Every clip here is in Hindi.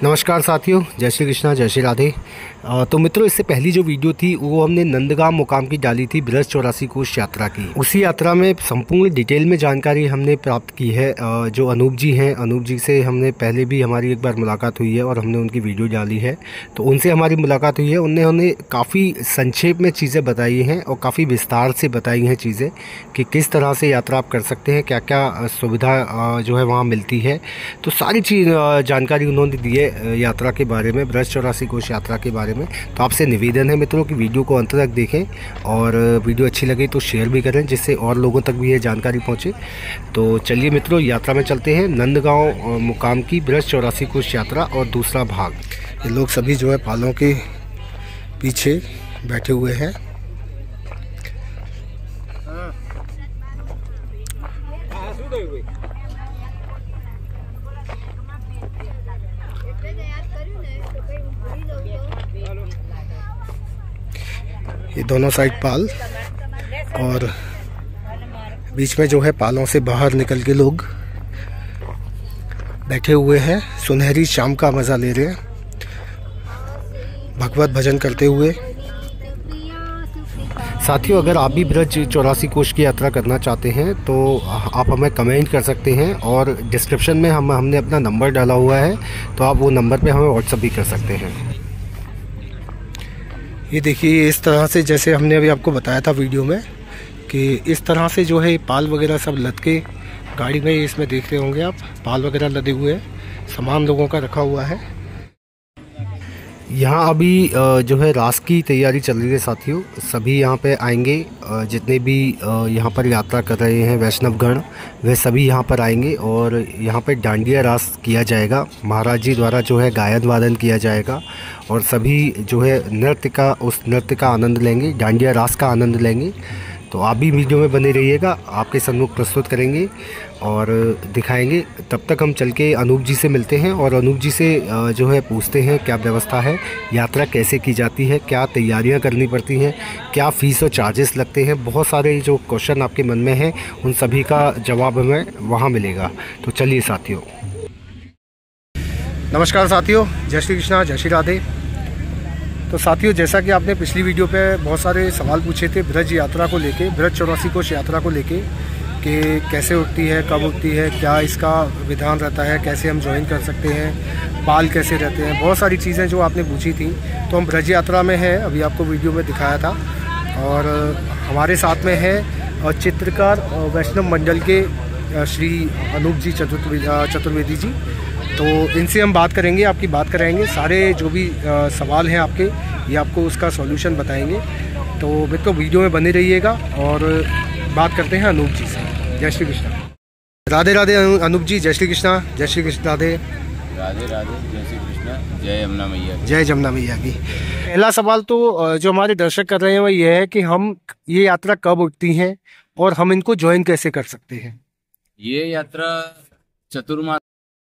नमस्कार साथियों, जय श्री कृष्णा, जय श्री राधे। तो मित्रों, इससे पहली जो वीडियो थी वो हमने नंदगांव मुकाम की डाली थी ब्रज 84 कोष यात्रा की। उसी यात्रा में संपूर्ण डिटेल में जानकारी हमने प्राप्त की है। जो अनूप जी हैं, अनूप जी से हमने पहले भी हमारी एक बार मुलाकात हुई है और हमने उनकी वीडियो डाली है। तो उनसे हमारी मुलाकात हुई है, उन्होंने काफ़ी संक्षेप में चीज़ें बताई हैं और काफ़ी विस्तार से बताई हैं चीज़ें कि किस तरह से यात्रा आप कर सकते हैं, क्या क्या सुविधा जो है वहाँ मिलती है। तो सारी चीज़ जानकारी उन्होंने दी है यात्रा के बारे में, ब्रज 84 कोष यात्रा के बारे में। तो आपसे निवेदन है मित्रों कि वीडियो को अंत तक देखें और वीडियो अच्छी लगे तो शेयर भी करें, जिससे और लोगों तक भी ये जानकारी पहुंचे। तो चलिए मित्रों, यात्रा में चलते हैं। नंदगांव मुकाम की ब्रज 84 कोष यात्रा और दूसरा भाग। ये लोग सभी जो है पालों के पीछे बैठे हुए हैं। ये दोनों साइड पाल और बीच में जो है पालों से बाहर निकल के लोग बैठे हुए हैं, सुनहरी शाम का मज़ा ले रहे हैं, भगवत भजन करते हुए। साथियों, अगर आप भी ब्रज 84 कोष की यात्रा करना चाहते हैं तो आप हमें कमेंट कर सकते हैं और डिस्क्रिप्शन में हमने अपना नंबर डाला हुआ है, तो आप वो नंबर पे हमें व्हाट्सएप भी कर सकते हैं। ये देखिए, इस तरह से जैसे हमने अभी आपको बताया था वीडियो में कि इस तरह से जो है पाल वगैरह सब लद के गाड़ी में, इसमें देख रहे होंगे आप, पाल वगैरह लदे हुए हैं, सामान लोगों का रखा हुआ है। यहाँ अभी जो है रास की तैयारी चल रही है साथियों। सभी यहाँ पे आएंगे, जितने भी यहाँ पर यात्रा कर रहे हैं वैष्णवगण, वे सभी यहाँ पर आएंगे और यहाँ पे डांडिया रास किया जाएगा। महाराज जी द्वारा जो है गायन वादन किया जाएगा और सभी जो है उस नृत्य का आनंद लेंगे, डांडिया रास का आनंद लेंगे। तो आप भी वीडियो में बने रहिएगा, आपके सम्मुख प्रस्तुत करेंगे और दिखाएंगे। तब तक हम चल के अनूप जी से मिलते हैं और अनूप जी से जो है पूछते हैं क्या व्यवस्था है, यात्रा कैसे की जाती है, क्या तैयारियां करनी पड़ती हैं, क्या फ़ीस और चार्जेस लगते हैं। बहुत सारे जो क्वेश्चन आपके मन में हैं उन सभी का जवाब हमें वहाँ मिलेगा। तो चलिए साथियों। नमस्कार साथियों, जय श्री कृष्णा, जय श्री राधे। तो साथियों, जैसा कि आपने पिछली वीडियो पे बहुत सारे सवाल पूछे थे ब्रज यात्रा को लेके, ब्रज 84 कोष यात्रा को लेके, कि कैसे उठती है, कब उठती है, क्या इसका विधान रहता है, कैसे हम ज्वाइन कर सकते हैं, पाल कैसे रहते हैं, बहुत सारी चीज़ें जो आपने पूछी थी। तो हम ब्रज यात्रा में हैं, अभी आपको वीडियो में दिखाया था। और हमारे साथ में है चित्रकार वैष्णव मंडल के श्री अनूप जी चतुर्वेदी जी। तो इनसे हम बात करेंगे, आपकी बात कराएंगे, सारे जो भी सवाल हैं आपके, ये आपको उसका सॉल्यूशन बताएंगे। तो मित्रों, वीडियो में बने रहिएगा और बात करते हैं अनूप जी से। जय श्री कृष्णा, राधे राधे। अनूप जी, जय श्री कृष्णा, जय श्री कृष्ण, राधे राधे राधे, जय श्री कृष्णा, जय यमुना मैया, जय जमुना मैया की। पहला सवाल तो जो हमारे दर्शक कर रहे हैं वो ये है कि हम ये यात्रा कब उठती हैं और हम इनको ज्वाइन कैसे कर सकते हैं। ये यात्रा चतुर्मास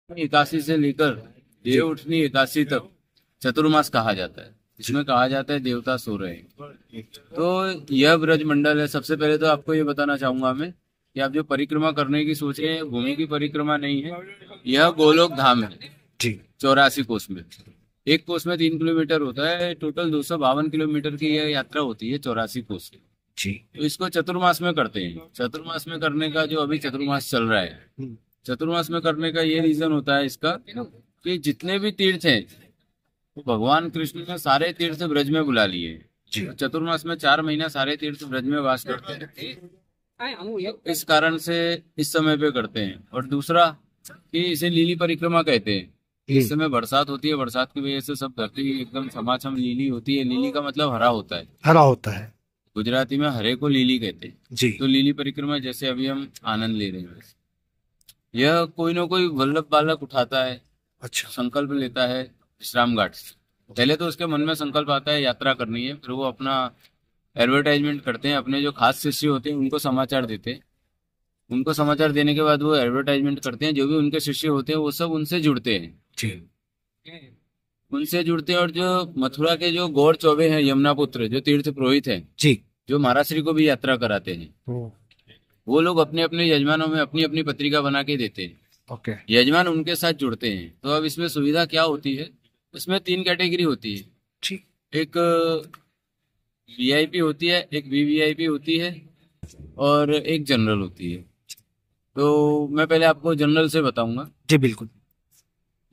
एकादशी से लेकर देव उठनी एकादशी तक चतुर्मास कहा जाता है। इसमें कहा जाता है देवता सो रहे हैं। तो यह ब्रज मंडल है। सबसे पहले तो आपको ये बताना चाहूंगा मैं कि आप जो परिक्रमा करने की सोच रहे हैं, भूमि की परिक्रमा नहीं है, यह गोलोक धाम है जी। 84 कोष में, एक कोष में 3 किलोमीटर होता है, टोटल 252 किलोमीटर की यह यात्रा होती है 84 कोष जी। तो इसको चतुर्मास में करते हैं। चतुर्मास में करने का जो अभी चतुर्मास चल रहा है, चतुर्मास में करने का ये रीजन होता है इसका कि जितने भी तीर्थ हैं तो भगवान कृष्ण ने सारे तीर्थ ब्रज में बुला लिए। चतुर्मास में 4 महीना सारे तीर्थ ब्रज में वास करते हैं, इस कारण से इस समय पे करते हैं। और दूसरा कि इसे लीली परिक्रमा कहते हैं। इस समय बरसात होती है, बरसात की वजह से सब धरती एकदम समाचम लीली होती है। लीली का मतलब हरा होता है, हरा होता है, गुजराती में हरे को लीली कहते हैं जी। तो लीली परिक्रमा जैसे अभी हम आनंद ले रहे हैं, यह कोई ना कोई वल्लभ बालक उठाता है, अच्छा, संकल्प लेता है विश्राम घाट से। पहले तो उसके मन में संकल्प आता है यात्रा करनी है, फिर वो अपना एडवर्टाइजमेंट करते हैं, अपने जो खास शिष्य होते हैं उनको समाचार देते हैं। उनको समाचार देने के बाद वो एडवर्टाइजमेंट करते हैं, जो भी उनके शिष्य होते हैं वो सब उनसे जुड़ते हैं जी। उनसे जुड़ते हैं और जो मथुरा के जो गौड़ चौबे हैं, यमुना पुत्र जो तीर्थ पुरोहित हैं जी, जो महाराज श्री को भी यात्रा कराते हैं, वो लोग अपने अपने यजमानों में अपनी अपनी पत्रिका बना के देते हैं ओके। यजमान उनके साथ जुड़ते हैं। तो अब इसमें सुविधा क्या होती है, इसमें 3 कैटेगरी होती है। ठीक। एक वीआईपी होती है, एक वीवीआईपी होती है और एक जनरल होती है। तो मैं पहले आपको जनरल से बताऊंगा। जी बिल्कुल।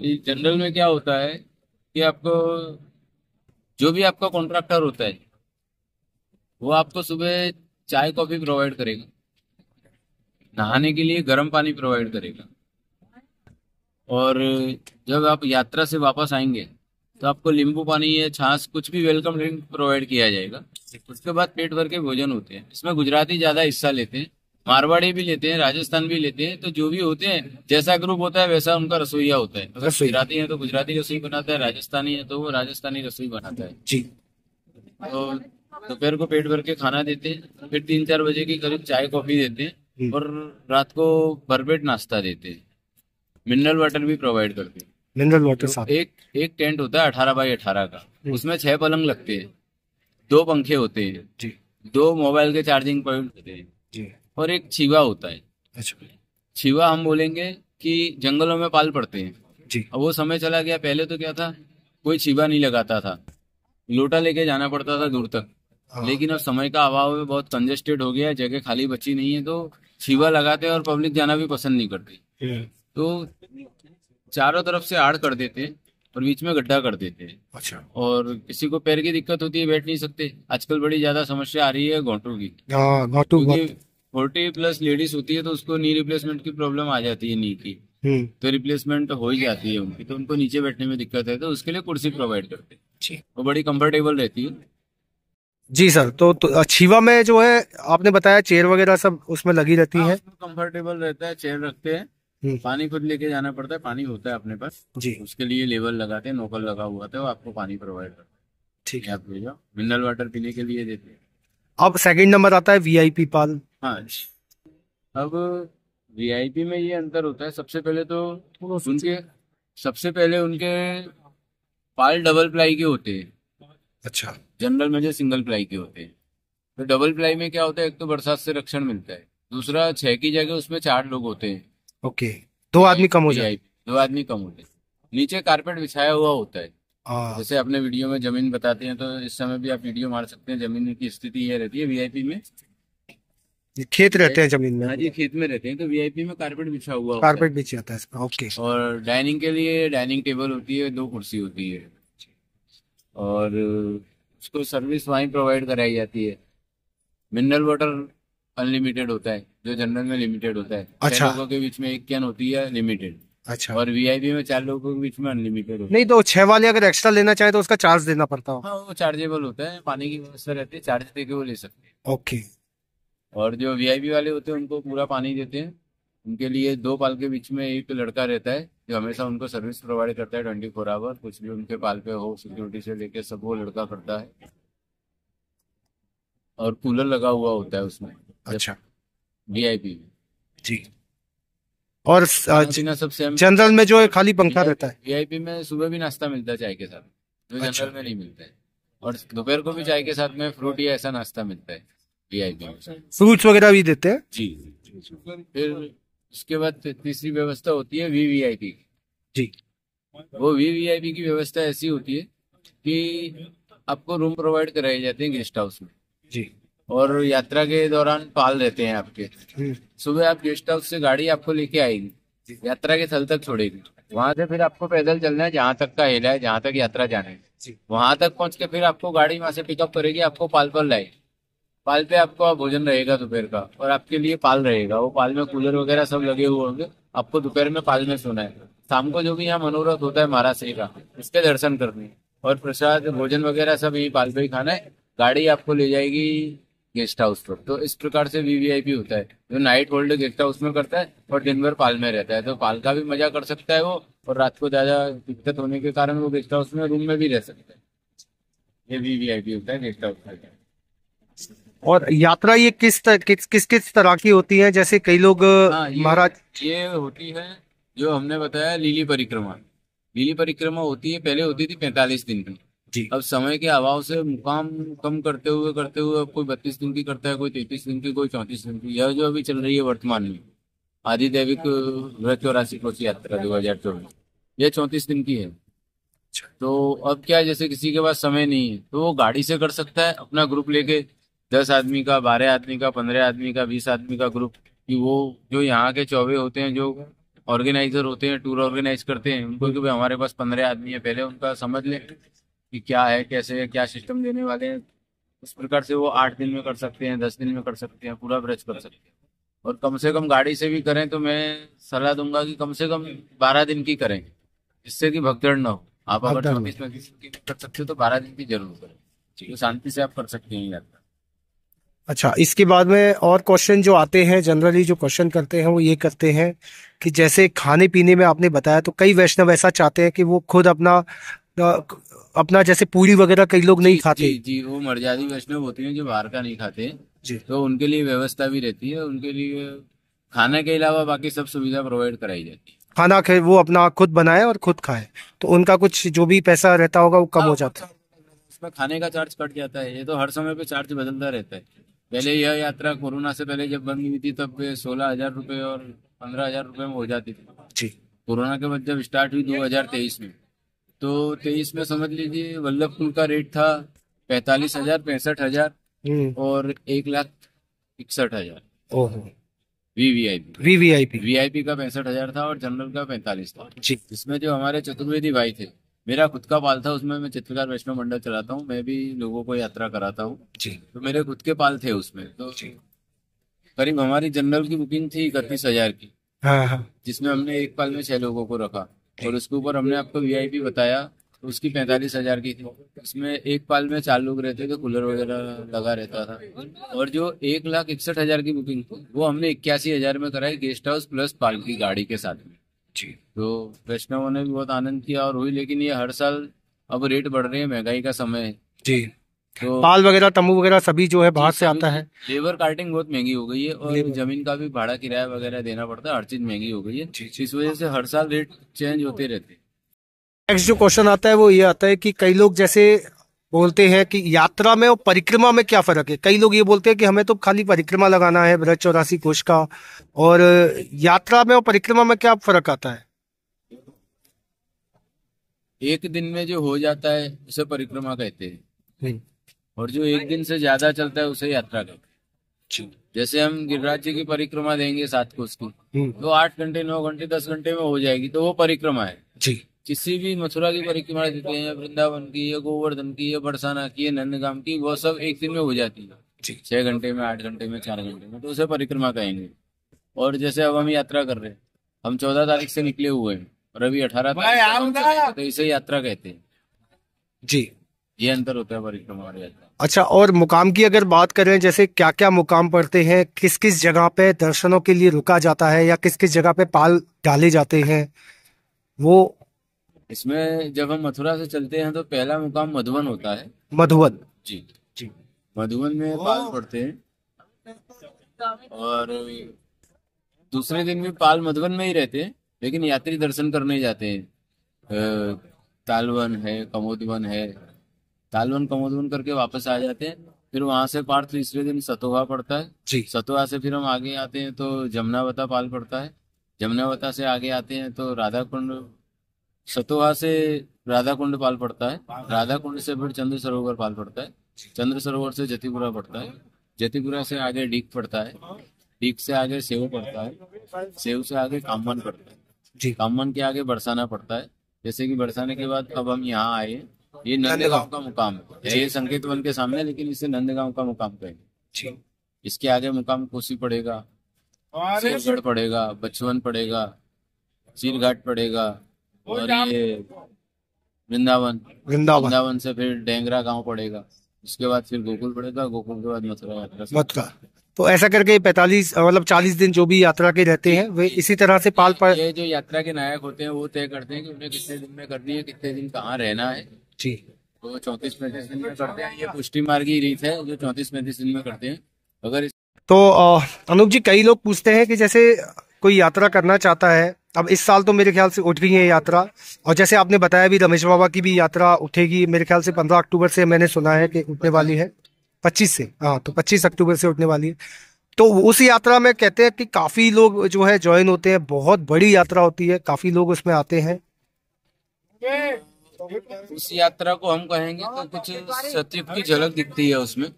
जनरल में क्या होता है कि आपको जो भी आपका कॉन्ट्रैक्टर होता है वो आपको सुबह चाय कॉफी प्रोवाइड करेगा, नहाने के लिए गर्म पानी प्रोवाइड करेगा, और जब आप यात्रा से वापस आएंगे तो आपको नींबू पानी या छाछ कुछ भी वेलकम ड्रिंक प्रोवाइड किया जाएगा। उसके बाद पेट भर के भोजन होते हैं। इसमें गुजराती ज्यादा हिस्सा लेते हैं, मारवाड़ी भी लेते हैं, राजस्थान भी लेते हैं। तो जो भी होते हैं, जैसा ग्रुप होता है वैसा उनका रसोईया होता है। अगर गुजराती है तो गुजराती रसोई बनाता है, राजस्थानी है तो वो राजस्थानी रसोई बनाता है जी। तो दोपहर को पेट भर के खाना देते हैं, फिर 3-4 बजे के करीब चाय कॉफी देते हैं और रात को भरपेट नाश्ता देते हैं। मिनरल वाटर भी प्रोवाइड करते हैं। मिनरल वाटर साथ। एक टेंट होता है 18x18 का, उसमें 6 पलंग लगते हैं, 2 पंखे होते हैं जी। 2 मोबाइल के चार्जिंग पॉइंट होते हैं जी। और एक छीवा होता है। अच्छा। छीवा हम बोलेंगे कि जंगलों में पाल पड़ते हैं। जी। अब वो समय चला गया, पहले तो क्या था, कोई छीवा नहीं लगाता था, लोटा लेके जाना पड़ता था दूर तक। लेकिन अब समय का अभाव है, बहुत कंजेस्टेड हो गया है, जगह खाली बची नहीं है, तो छीवा लगाते हैं और पब्लिक जाना भी पसंद नहीं करती। तो चारों तरफ से आड़ कर देते हैं और बीच में गड्ढा कर देते हैं। अच्छा। और किसी को पैर की दिक्कत होती है, बैठ नहीं सकते, आजकल बड़ी ज्यादा समस्या आ रही है घोंटू की, हाँ घोंटू क्योंकि 40+ लेडीज होती है तो उसको नी रिप्लेसमेंट की प्रॉब्लम आ जाती है, नी की तो रिप्लेसमेंट हो ही जाती है उनकी, तो उनको नीचे बैठने में दिक्कत है, तो उसके लिए कुर्सी प्रोवाइड करते हैं। वो बड़ी कंफर्टेबल रहती है। जी सर। तो छीवा में जो है आपने बताया चेयर वगैरह सब उसमें लगी रहती है। कंफर्टेबल रहता है, चेयर रखते हैं, पानी खुद लेके जाना पड़ता है, पानी होता है अपने पास जी। उसके लिए लेवल लगाते हैं, नोकल लगा हुआ था, वो आपको पानी प्रोवाइड करता है। ठीक है। आप ले जाओ, मिनरल वाटर पीने के लिए देते हैं। अब सेकंड नंबर आता है वीआईपी पाल। हाँ, अब वीआईपी में ये अंतर होता है, सबसे पहले उनके पाल डबल प्लाई के होते हैं। अच्छा। जनरल में जो सिंगल प्लाई के होते हैं, तो डबल प्लाई में क्या होता है, एक तो बरसात से रक्षण मिलता है, दूसरा 6 की जगह उसमें 4 लोग होते हैं। ओके। 2 आदमी कम हो जाए। 2 आदमी कम होते हैं। नीचे कारपेट बिछाया हुआ होता है। जैसे अपने वीडियो में जमीन बताते हैं, तो इस समय भी आप वीडियो मार सकते हैं। जमीन की स्थिति ये रहती है वीआईपी में, खेत रहते हैं जमीन में। हाँ जी, खेत में रहते हैं, तो वीआईपी में कारपेट बिछा हुआ होता कारपेट बिछा जाता है। ओके। और डाइनिंग के लिए डाइनिंग टेबल होती है, 2 कुर्सी होती है, और उसको सर्विस वहीं प्रोवाइड कराई जाती है। मिनरल वाटर अनलिमिटेड होता है, जो जनरल में लिमिटेड होता है। अच्छा। 6 लोगों के बीच में 1 कैन होती है लिमिटेड। अच्छा। और वीआईपी में 4 लोगों के बीच में अनलिमिटेड होता है। नहीं तो 6 वाले अगर एक्स्ट्रा लेना चाहे तो उसका चार्ज देना पड़ता हो। हाँ, वो चार्जेबल होता है, पानी की व्यवस्था रहती है, चार्ज देके वो ले सकते हैं। ओके। और जो वीआईपी वाले होते हैं उनको पूरा पानी देते हैं। उनके लिए 2 पाल के बीच में एक लड़का रहता है जो हमेशा उनको सर्विस प्रोवाइड करता है 24 आवर। कुछ भी उनके पाल पे हो, सिक्योरिटी से लेके सब वो लड़का करता है। और कूलर लगा हुआ होता है उसमें। अच्छा। वीआईपी में जी। और सब सेम। जनरल में जो है खाली पंखा रहता है। वीआईपी में सुबह भी नाश्ता मिलता है चाय के साथ, जो अच्छा। जनरल में नहीं मिलता है। और दोपहर को भी चाय के साथ में फ्रूट या ऐसा नाश्ता मिलता है वीआईपी में। फ्रूट्स वगैरह भी देते हैं। जी। फिर उसके बाद तीसरी व्यवस्था होती है वीवीआईपी जी। वो वीवीआईपी की व्यवस्था ऐसी होती है कि आपको रूम प्रोवाइड कराए जाते हैं गेस्ट हाउस में जी। और यात्रा के दौरान पाल रहते हैं आपके। सुबह आप गेस्ट हाउस से गाड़ी आपको लेके आएगी, यात्रा के स्थल तक छोड़ेगी, वहां से फिर आपको पैदल चलना है जहां तक का हेला है, जहां तक यात्रा जाना है। वहां तक पहुंच के फिर आपको गाड़ी वहां से पिकअप करेगी, आपको पाल पर लाएगी। पाल पे आपको भोजन रहेगा दोपहर का, और आपके लिए पाल रहेगा। वो पाल में कूलर वगैरह सब लगे हुए होंगे, आपको दोपहर में पाल में सोना है। शाम को जो भी यहाँ मनोरथ होता है महाराष्ट्र का, उसके दर्शन करने और प्रसाद भोजन वगैरह सब यही पाल पे ही खाना है। गाड़ी आपको ले जाएगी गेस्ट हाउस पर। तो इस प्रकार से वीवीआईपी होता है, जो नाइट होल्ड गेस्ट हाउस में करता है और दिन भर पाल में रहता है। तो पाल का भी मजा कर सकता है वो, और रात को ज्यादा दिक्कत होने के कारण वो गेस्ट हाउस में रूम में भी रह सकता है। ये वीवीआईपी होता है गेस्ट हाउस का। और यात्रा ये किस तरह की होती है? जैसे कई लोग महाराज ये होती है जो हमने बताया लीली परिक्रमा। लीली परिक्रमा होती है, पहले होती थी 45 दिन की जी। अब समय के अभाव से मुकाम कम करते हुए अब कोई 32 दिन की करता है, कोई 33 दिन की, कोई 34 दिन की, यह जो अभी चल रही है वर्तमान में। आदिदैविक बृहद 84 कोस यात्रा 2024, ये 34 दिन की है। तो अब क्या है, जैसे किसी के पास समय नहीं है तो वो गाड़ी से कर सकता है अपना ग्रुप लेके, 10 आदमी का, 12 आदमी का, 15 आदमी का, 20 आदमी का ग्रुप। कि वो जो यहाँ के चौबे होते हैं, जो ऑर्गेनाइजर होते हैं, टूर ऑर्गेनाइज करते हैं, उनको कि भाई हमारे पास 15 आदमी है, पहले उनका समझ लें कि क्या है, कैसे है, क्या सिस्टम देने वाले हैं। उस प्रकार से वो 8 दिन में कर सकते हैं, 10 दिन में कर सकते हैं, पूरा ब्रज कर सकते हैं। और कम से कम गाड़ी से भी करें तो मैं सलाह दूंगा कि कम से कम 12 दिन की करें, जिससे कि भगदड़ ना हो। आप अगर भगदड़ 24-25 दिन की कर सकते हो तो 12 दिन की जरूर करें, तो शांति से आप कर सकते हैं यात्रा। अच्छा, इसके बाद में और क्वेश्चन जो आते हैं, जनरली जो क्वेश्चन करते हैं वो ये करते हैं कि जैसे खाने पीने में आपने बताया, तो कई वैष्णव ऐसा चाहते हैं कि वो खुद अपना जैसे पूरी वगैरह कई लोग नहीं खाते। जी, वो मर्यादी वैष्णव होती हैं जो बाहर का नहीं खाते जी। तो उनके लिए व्यवस्था भी रहती है, उनके लिए खाने के अलावा बाकी सब सुविधा प्रोवाइड कराई जाती है। खाना वो अपना खुद बनाए और खुद खाए, तो उनका कुछ जो भी पैसा रहता होगा वो कम हो जाता है। उसमें खाने का चार्ज कट जाता है, ये तो हर समय पे चार्ज बदलता रहता है। पहले यह यात्रा कोरोना से पहले जब बंद हुई थी तब 16,000 रुपये और 15,000 रुपये में हो जाती थी। जी। कोरोना के बाद जब स्टार्ट हुई 2023 में, तो 23 में समझ लीजिए वल्लभपुर का रेट था 45,000, 65,000 और 1,61,000। ओहो। वीवीआईपी वीआईपी का 65,000 था और जनरल का 45 था जी। इसमें जो हमारे चतुर्वेदी भाई थे, मेरा खुद का पाल था, उसमें मैं चित्रकार वैष्णव मंडल चलाता हूँ, मैं भी लोगों को यात्रा कराता हूँ जी। तो मेरे खुद के पाल थे उसमें। तो करीब हमारी जनरल की बुकिंग थी 31,000 की, हाँ। जिसमें हमने एक पाल में 6 लोगों को रखा और उसके ऊपर हमने आपको वीआईपी बताया तो उसकी 45,000 की थी। उसमें एक पाल में 4 लोग रहते थे, कूलर वगैरह लगा रहता था। और जो 1,61,000 की बुकिंग थी वो हमने 81,000 में कराई, गेस्ट हाउस प्लस पाल की गाड़ी के साथ में जी। तो वैष्णवों ने भी बहुत आनंद किया और हुई, लेकिन ये हर साल अब रेट बढ़ रहे हैं, महंगाई का समय है जी। तो पाल वगैरह, तंबू वगैरह सभी जो है बाहर से आता है। लेबर कार्टिंग बहुत महंगी हो गई है और जमीन का भी भाड़ा किराया वगैरह देना पड़ता है, हर चीज महंगी हो गई है, इस वजह से हर साल रेट चेंज होते रहते हैं। नेक्स्ट जो क्वेश्चन आता है वो ये आता है कि कई लोग जैसे बोलते हैं कि यात्रा में और परिक्रमा में क्या फर्क है। कई लोग ये बोलते हैं कि हमें तो खाली परिक्रमा लगाना है बृहद 84 कोष का, और यात्रा में और परिक्रमा में क्या फर्क आता है। एक दिन में जो हो जाता है उसे परिक्रमा कहते हैं और जो एक दिन से ज्यादा चलता है उसे यात्रा कहते हैं। जैसे हम गिरिराज जी की परिक्रमा देंगे 7 कोस की, तो 8 घंटे, 9 घंटे, 10 घंटे में हो जाएगी, तो वो परिक्रमा है जी। किसी भी मथुरा की परिक्रमा देते हैं, या वृंदावन की, या गोवर्धन की, या बरसाना की, या नंदगाम की, वो सब एक दिन में हो जाती है, 6 घंटे में, 8 घंटे में, 4 घंटे में, तो उसे परिक्रमा कहेंगे। और जैसे अब हम यात्रा कर रहे हैं, हम 14 तारीख से निकले हुए हैं और अभी 18 तारीख, तो इसे यात्रा कहते हैं जी। ये अंतर होता है परिक्रमा और यात्रा। अच्छा, और मुकाम की अगर बात करें, जैसे क्या क्या मुकाम पड़ते हैं, किस किस जगह पे दर्शनों के लिए रुका जाता है, या किस किस जगह पे पाल डाले जाते हैं वो। इसमें जब हम मथुरा से चलते हैं तो पहला मुकाम मधुवन होता है। मधुवन जी जी, मधुवन में पाल पड़ते हैं और दूसरे दिन भी पाल मधुवन में ही रहते हैं, लेकिन यात्री दर्शन करने जाते हैं। तालवन है, कमोदवन है, तालवन कमोदवन करके वापस आ जाते हैं। फिर वहां से पार तीसरे दिन सतोहा पड़ता है जी। सतोहा से फिर हम आगे आते हैं तो जमनावता पाल पड़ता है। जमनावता से आगे आते हैं तो राधा कुंड, सतोहा से राधा कुंड पाल पड़ता है। राधा कुंड से फिर चंद्र सरोवर पाल पड़ता है। चंद्र सरोवर से जतिपुरा पड़ता है। जतिपुरा से आगे डीक पड़ता है। डीक से आगे सेव पड़ता है। सेव से आगे कामवन पड़ता है जी। कामवन के आगे बरसाना पड़ता है। जैसे कि बरसाने के बाद अब हम यहाँ आए, ये नंदगांव का मुकाम है। ये संकेत वन के सामने, लेकिन इसे नंदगांव का मुकाम कहेंगे। इसके आगे मुकाम कोसी पड़ेगा, शेरगढ़ पड़ेगा, बचवन पड़ेगा, चीरघाट पड़ेगा और ये वृंदावन से फिर डेंगरा गांव पड़ेगा। उसके बाद फिर गोकुल पड़ेगा, गोकुल के बाद मथुरा यात्रा। तो ऐसा करके 45 मतलब 40 दिन जो भी यात्रा के रहते हैं वे इसी तरह से पाल पर। ये जो यात्रा के नायक होते हैं वो तय करते हैं कि उन्हें कितने दिन में करनी है, कितने दिन कहाँ रहना है जी। तो 34-35 दिन में करते हैं। ये पुष्टि मार्गी रीत है जो 34-35 दिन में करते हैं। अगर तो अनूप जी, कई लोग पूछते हैं कि जैसे कोई यात्रा करना चाहता है, अब इस साल तो मेरे ख्याल से उठ रही है यात्रा, और जैसे आपने बताया भी रमेश बाबा की भी यात्रा उठेगी मेरे ख्याल से 15 अक्टूबर से, मैंने सुना है कि उठने वाली है 25 से। हाँ, तो 25 अक्टूबर से उठने वाली है। तो उस यात्रा में कहते हैं कि काफी लोग जो है ज्वाइन होते हैं, बहुत बड़ी यात्रा होती है, काफी लोग उसमें आते हैं। उस यात्रा को हम कहेंगे तो कुछ सतयुग की झलक दिखती है उसमें।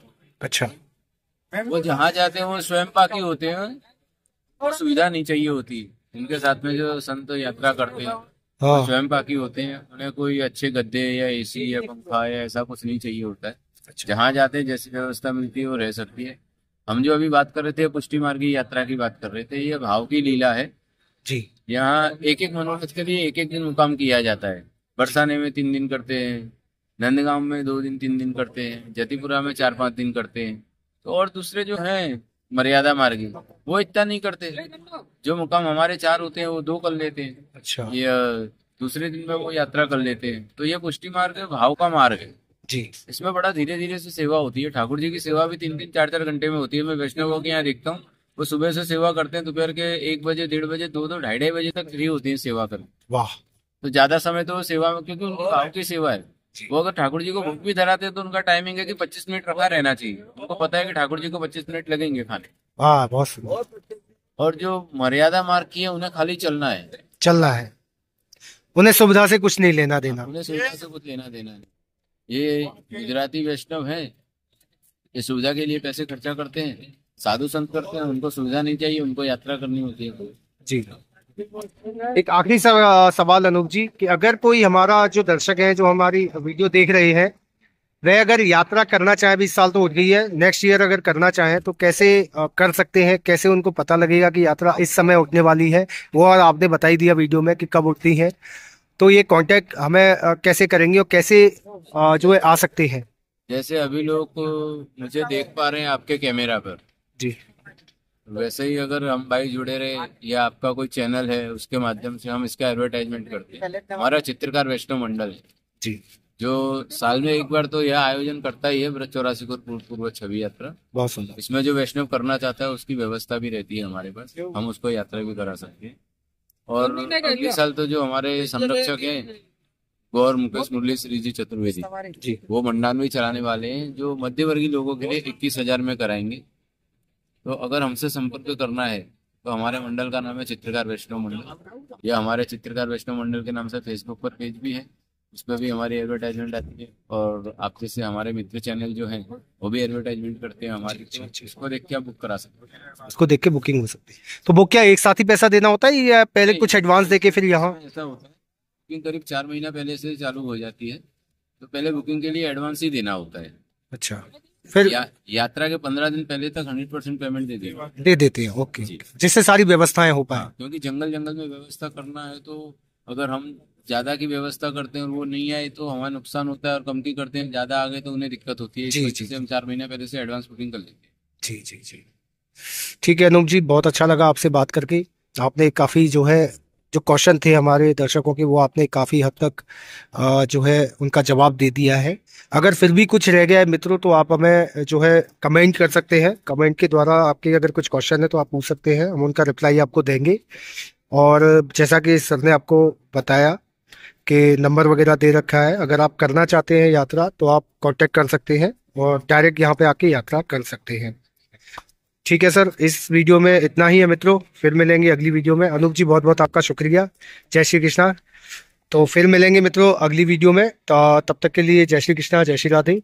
अच्छा। वो जहाँ जाते हैं वो स्वयं पाकी होते हैं और सुविधा नहीं चाहिए होती। उनके साथ में जो संत यात्रा करते हैं वो हाँ। स्वयं पाकी होते हैं, उन्हें कोई अच्छे गद्दे या एसी या पंखा या ऐसा कुछ नहीं चाहिए होता है। अच्छा। जहाँ जाते हैं जैसी व्यवस्था मिलती है वो रह सकती है। हम जो अभी बात कर रहे थे पुष्टि मार्ग की यात्रा की बात कर रहे थे, ये भाव की लीला है। जी। यहाँ एक एक मनोरथ के लिए एक एक दिन मुकाम किया जाता है। बरसाने में 3 दिन करते हैं, नंदगांव में 2 दिन 3 दिन करते हैं, जतिपुरा में 4-5 दिन करते हैं। तो और दूसरे जो हैं मर्यादा मार्गी वो इतना नहीं करते। जो मुकाम हमारे 4 होते हैं वो 2 कर लेते हैं। अच्छा। ये दूसरे दिन में वो यात्रा कर लेते हैं। तो ये पुष्टि मार्ग भाव का मार्ग है जी। इसमें बड़ा धीरे धीरे से सेवा होती है। ठाकुर जी की सेवा भी 3-3 4-4 घंटे में होती है। मैं वैष्णवों के यहाँ देखता हूँ वो सुबह से सेवा करते हैं, दोपहर के 1 बजे 1:30 बजे 2-2 ढाई बजे तक फ्री होती है सेवा करने। वाह। तो ज्यादा समय तो वो सेवा में, क्योंकि उनकी भाव की सेवा है। वो अगर ठाकुर जी को भूख भी धराते हैं तो उनका टाइमिंग है कि 25 मिनट रखा रहना चाहिए। उनको पता है कि ठाकुर जी को 25 मिनट लगेंगे खाने। हाँ, बहुत सुंदर। और जो मर्यादा मार्ग की है उन्हें खाली चलना है, चलना है, उन्हें सुविधा से कुछ नहीं लेना देना। उन्हें सुविधा से कुछ लेना देना नहीं। ये गुजराती वैष्णव है, ये सुविधा के लिए पैसे खर्चा करते हैं। साधु संत करते हैं, उनको सुविधा नहीं चाहिए, उनको यात्रा करनी होती है। जी। एक आखिरी सवाल अनूप जी, कि अगर कोई हमारा जो दर्शक है जो हमारी वीडियो देख रहे हैं, वह अगर यात्रा करना चाहे, 20 साल तो हो गई है, नेक्स्ट ईयर अगर करना चाहे तो कैसे कर सकते हैं? कैसे उनको पता लगेगा कि यात्रा इस समय उठने वाली है? वो और आपने बता ही दिया वीडियो में कि कब उठती है। तो ये कांटेक्ट हमें कैसे करेंगे और कैसे जो है आ सकते हैं? जैसे अभी लोग मुझे देख पा रहे हैं आपके कैमरा पर जी। वैसे ही अगर हम भाई जुड़े रहे या आपका कोई चैनल है उसके माध्यम से हम इसका एडवर्टाइजमेंट करते हैं। हमारा चित्रकार वैष्णव मंडल है जी, जो साल में एक बार तो यह आयोजन करता ही है, ब्रज 84 को पूर्व छवि यात्रा। बहुत सुंदर। इसमें जो वैष्णव करना चाहता है उसकी व्यवस्था भी रहती है हमारे पास, हम उसको यात्रा भी करा सकते हैं। और अगले साल तो जो हमारे संरक्षक हैं गौर मुकेश मुरली श्री जी चतुर्वेदी जी, वो मंडानवी चलाने वाले हैं, जो मध्यवर्गीय लोगों के लिए 21,000 में कराएंगे। तो अगर हमसे संपर्क करना है तो हमारे मंडल का नाम है चित्रकार वैष्णव मंडल, या हमारे चित्रकार वैष्णव मंडल के नाम से फेसबुक पर पेज भी है, उस पर भी हमारी एडवर्टाइजमेंट आती है। और आप जैसे हमारे मित्र चैनल जो हैं वो भी एडवर्टाइजमेंट करते हैं हमारी, इसको देख के आप बुक करा सकते हैं। उसको देख के बुकिंग हो सकती है। तो वो क्या एक साथ ही पैसा देना होता है या पहले कुछ एडवांस देके फिर यहाँ? ऐसा होता है बुकिंग करीब 4 महीना पहले से चालू हो जाती है, तो पहले बुकिंग के लिए एडवांस ही देना होता है। अच्छा, फिर यात्रा के 15 दिन पहले तक 100% पेमेंट दे देते हैं। ओके, जिससे सारी व्यवस्थाएं हो पाए। क्योंकि जंगल जंगल में व्यवस्था करना है, तो अगर हम ज्यादा की व्यवस्था करते हैं और वो नहीं आए तो हमारा नुकसान होता है, और कम की करते हैं ज्यादा आ गए तो उन्हें दिक्कत होती है। इस वजह से हम 4 महीना पहले से एडवांस बुकिंग कर लेते हैं। जी जी जी, ठीक है अनूप जी, बहुत अच्छा लगा आपसे बात करके। आपने काफ़ी जो है जो क्वेश्चन थे हमारे दर्शकों के, वो आपने काफ़ी हद तक जो है उनका जवाब दे दिया है। अगर फिर भी कुछ रह गया है मित्रों तो आप हमें जो है कमेंट कर सकते हैं। कमेंट के द्वारा आपके अगर कुछ क्वेश्चन है तो आप पूछ सकते हैं, हम उनका रिप्लाई आपको देंगे। और जैसा कि सर ने आपको बताया कि नंबर वगैरह दे रखा है, अगर आप करना चाहते हैं यात्रा तो आप कांटेक्ट कर सकते हैं और डायरेक्ट यहाँ पे आके यात्रा कर सकते हैं। ठीक है सर, इस वीडियो में इतना ही है मित्रों, फिर मिलेंगे अगली वीडियो में। अनूप जी बहुत बहुत आपका शुक्रिया। जय श्री कृष्णा। तो फिर मिलेंगे मित्रों अगली वीडियो में, तो तब तक के लिए जय श्री कृष्णा, जय श्री राधे।